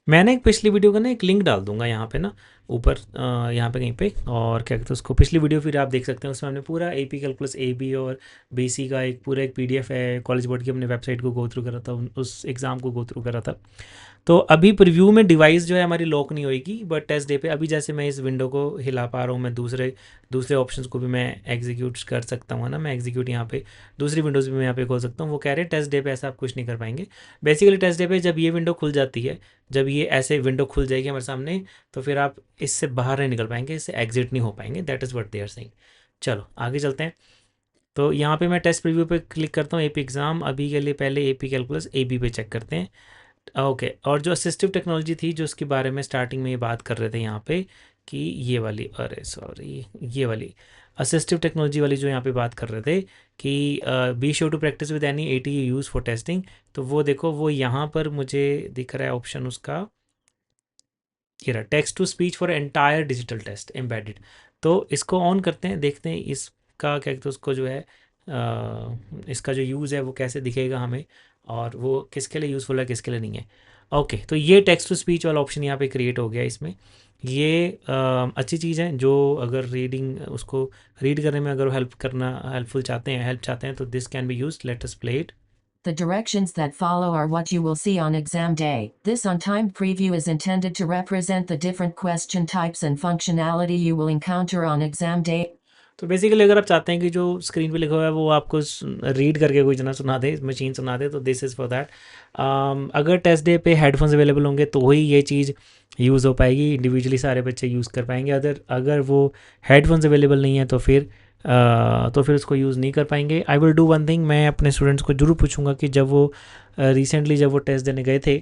मैंने एक पिछली वीडियो का ना एक लिंक डाल दूंगा यहाँ पे ना ऊपर, यहाँ पे कहीं पे, और क्या कहते हैं उसको, पिछली वीडियो फिर आप देख सकते हैं। उसमें हमने पूरा एपी कैलकुलस ए बी और बीसी का एक पूरा एक पीडीएफ है, कॉलेज बोर्ड की अपने वेबसाइट को गो थ्रू करा था, उस एग्ज़ाम को गो थ्रू करा था। तो अभी प्रीव्यू में डिवाइस जो है हमारी लॉक नहीं होएगी, बट टेस्ट डे पे अभी जैसे मैं इस विंडो को हिला पा रहा हूँ, मैं दूसरे दूसरे ऑप्शंस को भी मैं एग्जीक्यूट कर सकता हूँ, है ना। मैं एग्जीक्यूट यहाँ पे दूसरी विंडोज़ भी मैं यहाँ पे खोल सकता हूँ। वो कह रहे हैं टेस्ट डे पे ऐसा आप कुछ नहीं कर पाएंगे। बेसिकली टेस्ट डे पे जब ये विंडो खुल जाती है, जब ये ऐसे विंडो खुल जाएगी हमारे सामने, तो फिर आप इससे बाहर नहीं निकल पाएंगे, इससे एग्जिट नहीं हो पाएंगे। That is what they are saying. चलो आगे चलते हैं। तो यहाँ पे मैं टेस्ट प्रीव्यू पे क्लिक करता हूँ, एपी एग्ज़ाम अभी के लिए पहले एपी कैलकुलस ए बी पे चेक करते हैं। ओके, और जो असिस्टिव टेक्नोलॉजी थी जो उसके बारे में स्टार्टिंग में ये बात कर रहे थे यहाँ पे, कि ये वाली, अरे सॉरी, ये वाली असिस्टिव टेक्नोलॉजी वाली जो यहाँ पे बात कर रहे थे कि be sure to practise with any AT you use for testing. तो वो देखो, वो यहाँ पर मुझे दिख रहा है ऑप्शन उसका, ये रहा, text to speech for entire digital test embedded. तो इसको ऑन करते हैं, देखते हैं इसका क्या कहते हैं उसको जो है, इसका जो यूज़ है वो कैसे दिखेगा हमें, और वो किसके लिए यूज़फुल है किसके लिए नहीं है। ओके, तो ये टेक्स्ट टू स्पीच वाला ऑप्शन यहाँ पे क्रिएट हो गया इसमें। ये अच्छी चीज़ है, जो अगर रीडिंग उसको रीड करने में अगर हेल्पफुल चाहते हैं, हेल्प चाहते हैं, तो this can be use. Let us play it. The directions that follow are what you will see on exam day. This on-time preview is intended to represent the different question types and functionality you will encounter on exam day. तो basically अगर आप चाहते हैं कि जो screen पे लिखा हुआ है वो आपको रीड करके कोई जना सुना दे, मशीन सुना दे, तो दिस इज़ फॉर दैट। अगर टेस्ट डे पे हेडफोन्स अवेलेबल होंगे तो ही ये चीज़ यूज़ हो पाएगी, इंडिविजुअली सारे बच्चे यूज़ कर पाएंगे। अगर अगर वो हेडफोन्स अवेलेबल नहीं है तो फिर उसको यूज़ नहीं कर पाएंगे। I will do one thing, मैं अपने स्टूडेंट्स को जरूर पूछूंगा कि जब वो रिसेंटली जब वो टेस्ट देने गए थे,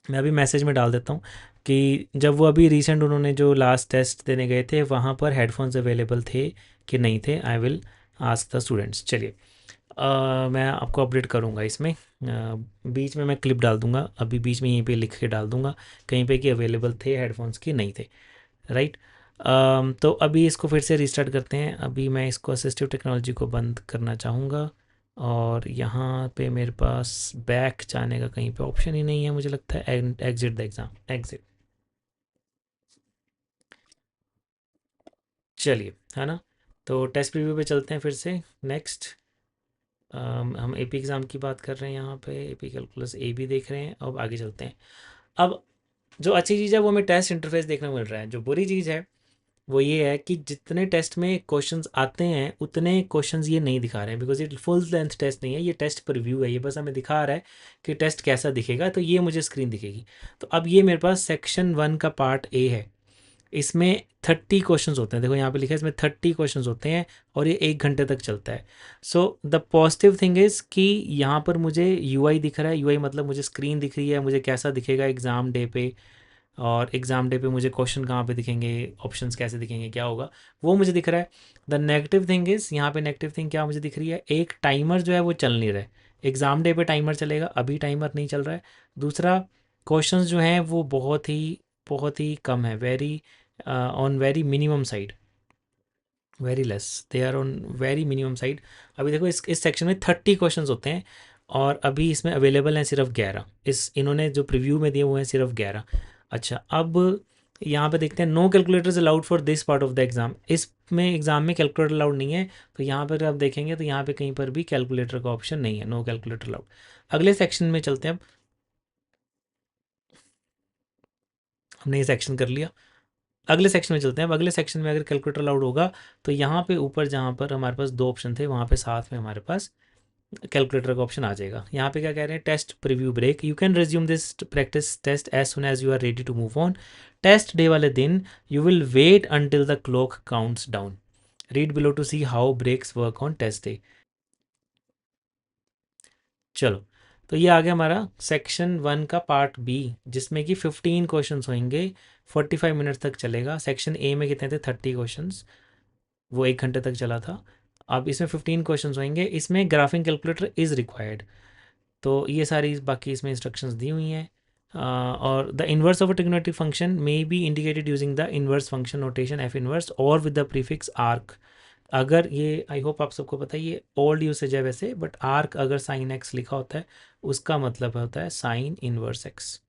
मैं अभी मैसेज में डाल देता हूँ कि जब वो अभी रिसेंट उन्होंने जो लास्ट टेस्ट देने गए थे वहाँ पर हेडफोन्स अवेलेबल थे कि नहीं थे। I will ask the students. चलिए, मैं आपको अपडेट करूँगा इसमें। बीच में मैं क्लिप डाल दूँगा, अभी बीच में यहीं पे लिख के डाल दूँगा कहीं पे कि अवेलेबल थे हेडफोन्स कि नहीं थे, राइट। तो अभी इसको फिर से रिस्टार्ट करते हैं। अभी मैं इसको असिस्टिव टेक्नोलॉजी को बंद करना चाहूँगा, और यहाँ पे मेरे पास बैक जाने का कहीं पे ऑप्शन ही नहीं है, मुझे लगता है। Exit the exam, exit. चलिए, है ना। तो टेस्ट प्रीव्यू पे चलते हैं फिर से। नेक्स्ट, हम एपी एग्ज़ाम की बात कर रहे हैं, यहाँ पे एपी कैलकुलस ए भी देख रहे हैं। अब आगे चलते हैं। अब जो अच्छी चीज़ है वो हमें टेस्ट इंटरफेस देखने को मिल रहा है। जो बुरी चीज़ है वो ये है कि जितने टेस्ट में क्वेश्चंस आते हैं उतने क्वेश्चंस ये नहीं दिखा रहे हैं, बिकॉज ये फुल लेंथ टेस्ट नहीं है, ये टेस्ट प्रीव्यू है। ये बस हमें दिखा रहा है कि टेस्ट कैसा दिखेगा, तो ये मुझे स्क्रीन दिखेगी। तो अब ये मेरे पास सेक्शन 1 का पार्ट ए है, इसमें 30 क्वेश्चंस होते हैं। देखो यहाँ पे लिखा है इसमें 30 क्वेश्चंस होते हैं, और ये 1 घंटे तक चलता है। So the positive thing is कि यहाँ पर मुझे यूआई दिख रहा है। यूआई मतलब मुझे स्क्रीन दिख रही है, मुझे कैसा दिखेगा एग्ज़ाम डे पे, और एग्ज़ाम डे पे मुझे क्वेश्चन कहाँ पे दिखेंगे, ऑप्शंस कैसे दिखेंगे, क्या होगा, वो मुझे दिख रहा है। द नेगेटिव थिंग इज़, यहाँ पे नेगेटिव थिंग क्या मुझे दिख रही है, एक टाइमर जो है वो चल नहीं रहा है। एग्ज़ाम डे पे टाइमर चलेगा, अभी टाइमर नहीं चल रहा है। दूसरा, क्वेश्चंस जो हैं वो बहुत ही कम है, very on very minimum side, very less, they are on very minimum side. अभी देखो इस सेक्शन में 30 क्वेश्चंस होते हैं, और अभी इसमें अवेलेबल हैं सिर्फ 11। इन्होंने जो प्रीव्यू में दिए हुए हैं सिर्फ 11। अच्छा, अब यहाँ पे देखते हैं, no calculators allowed for this part of the exam. इसमें एग्ज़ाम में कैलकुलेटर अलाउड नहीं है। तो यहाँ पर आप देखेंगे तो यहाँ पे कहीं पर भी कैलकुलेटर का ऑप्शन नहीं है, नो कैलकुलेटर अलाउड। अगले सेक्शन में चलते हैं। अब हमने ये सेक्शन कर लिया, अगले सेक्शन में चलते हैं। अब अगले सेक्शन में अगर कैलकुलेटर अलाउड होगा, तो यहाँ पे ऊपर जहाँ पर हमारे पास 2 ऑप्शन थे, वहाँ पे साथ में हमारे पास कैलकुलेटर का ऑप्शन आ जाएगा। यहाँ पे क्या कह रहे हैं, test preview break, you can resume this practice test as soon as you are ready to move on. Test day वाले दिन you will wait until the clock counts down, read below to see how breaks work on test day. चलो, तो ये आ गया हमारा section 1 का part B, जिसमें कि 15 क्वेश्चंस होंगे, 45 मिनट तक चलेगा। सेक्शन ए में कितने थे, 30 क्वेश्चंस, वो 1 घंटे तक चला था। अब इसमें 15 क्वेश्चंस होंगे, इसमें ग्राफिंग कैलकुलेटर इज़ रिक्वायर्ड। तो ये सारी बाकी इसमें इंस्ट्रक्शंस दी हुई हैं। और the inverse of a trigonometric function may be indicated using the inverse function notation F inverse और विद द प्रीफिक्स आर्क। अगर ये, आई होप आप सबको पता है, ये ओल्ड यूसेज है वैसे, बट आर्क अगर साइन एक्स लिखा होता है उसका मतलब होता है sign inverse x.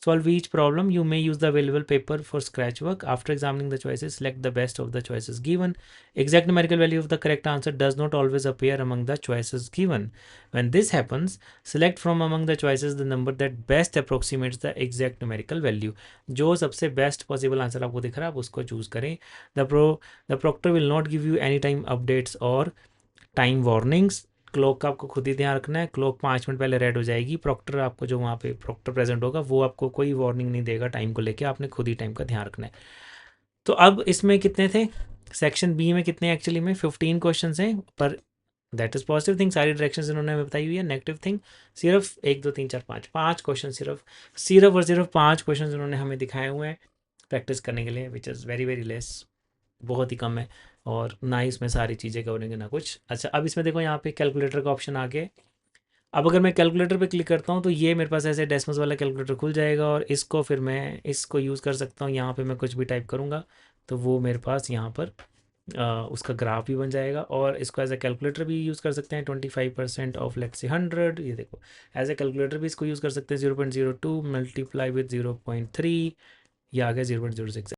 Solve each problem. You may use the available paper for scratch work. After examining the choices, select the best of the choices given. Exact numerical value of the correct answer does not always appear among the choices given. When this happens, select from among the choices the number that best approximates the exact numerical value. जो सबसे best possible answer आपको दिख रहा है आप उसको choose करें. The proctor will not give you any time updates or time warnings. Clock का आपको खुद ही ध्यान रखना है. क्लॉक 5 मिनट पहले रेड हो जाएगी. प्रॉक्टर आपको जो वहाँ पे प्रॉक्टर प्रेजेंट होगा वो आपको कोई वार्निंग नहीं देगा टाइम को लेके. आपने खुद ही टाइम का ध्यान रखना है. तो अब इसमें कितने थे? सेक्शन बी में कितने एक्चुअली में 15 क्वेश्चन हैं, पर दैट इज़ पॉजिटिव थिंग. सारी डायरेक्शन इन्होंने हमें बताई हुई है. नेगेटिव थिंग सिर्फ 1 2 3 4 5 क्वेश्चन सिर्फ और सिर्फ 5 क्वेश्चन इन्होंने हमें दिखाए हुए हैं प्रैक्टिस करने के लिए, which is very very less, बहुत ही कम है. और ना ही इसमें सारी चीज़ें करेंगे ना कुछ. अच्छा, अब इसमें देखो यहाँ पे कैलकुलेटर का ऑप्शन आ गया. अब अगर मैं कैलकुलेटर पे क्लिक करता हूँ तो ये मेरे पास ऐसे डेसिमल्स वाला कैलकुलेटर खुल जाएगा और इसको फिर मैं इसको यूज़ कर सकता हूँ. यहाँ पे मैं कुछ भी टाइप करूँगा तो वो मेरे पास यहाँ पर उसका ग्राफ भी बन जाएगा. और इसको एज ए कैलकुलेटर भी यूज़ कर सकते हैं. 25% ऑफ लेट्स से 100, ये देखो एज ए कैलकुलेटर भी इसको यूज़ कर सकते हैं. 0.02 मल्टीप्लाई विद 0.3, ये आ गया 0.06.